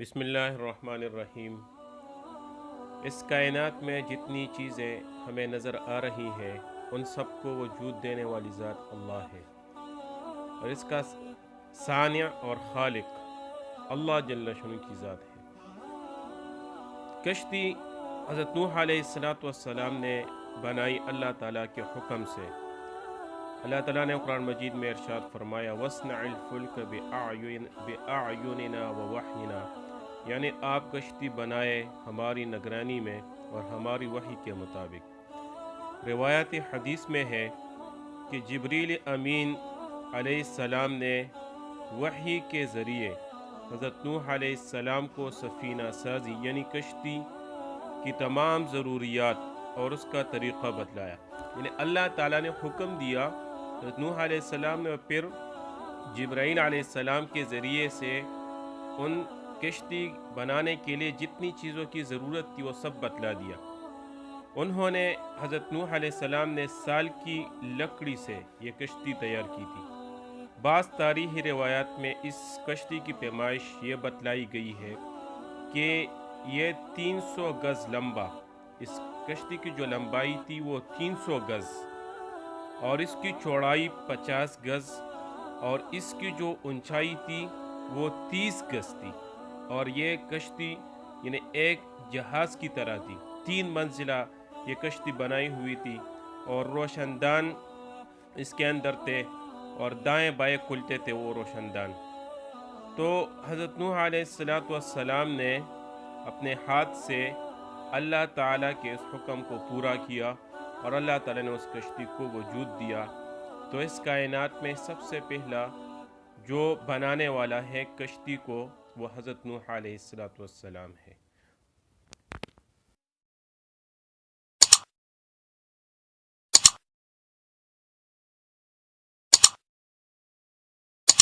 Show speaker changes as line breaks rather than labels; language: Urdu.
بسم اللہ الرحمن الرحیم۔ اس کائنات میں جتنی چیزیں ہمیں نظر آ رہی ہیں ان سب کو وجود دینے والی ذات اللہ ہے، اور اس کا صانع اور خالق اللہ جل شانہ کی ذات ہے۔ کشتی حضرت نوح علیہ السلام نے بنائی اللہ تعالیٰ کے حکم سے۔ اللہ تعالیٰ نے قرآن مجید میں ارشاد فرمایا وَاصْنَعِ الْفُلْكَ بِأَعْيُنِنَا وَوَحْيِنَا، یعنی آپ کشتی بنائے ہماری نگرانی میں اور ہماری وحی کے مطابق۔ روایت حدیث میں ہے کہ جبریل امین علیہ السلام نے وحی کے ذریعے حضرت نوح علیہ السلام کو سفینہ سازی یعنی کشتی کی تمام ضروریات اور اس کا طریقہ بتلایا۔ یعنی اللہ تعالیٰ نے حکم دیا حضرت نوح علیہ السلام نے، اور پھر جبرائیل علیہ السلام کے ذریعے سے ان کشتی بنانے کے لیے جتنی چیزوں کی ضرورت تھی وہ سب بتلا دیا۔ انہوں نے حضرت نوح علیہ السلام نے سال کی لکڑی سے یہ کشتی تیار کی تھی۔ بعض تاریخی روایات میں اس کشتی کی پیمائش یہ بتلائی گئی ہے کہ یہ 300 گز لمبا، اس کشتی کی جو لمبائی تھی وہ 300 گز اور اس کی چوڑائی 50 گز اور اس کی جو اونچائی تھی وہ 30 گز تھی، اور یہ کشتی یعنی ایک جہاز کی طرح تھی۔ 3 منزلہ یہ کشتی بنائی ہوئی تھی، اور روشن دان اس کے اندر تھے اور دائیں بائیں کھلتے تھے وہ روشن دان۔ تو حضرت نوح علیہ السلام نے اپنے ہاتھ سے اللہ تعالیٰ کے اس حکم کو پورا کیا، اور اللہ تعالیٰ نے اس کشتی کو وجود دیا۔ تو اس کائنات میں سب سے پہلا جو بنانے والا ہے کشتی کو وہ حضرت نوح علیہ السلام ہے۔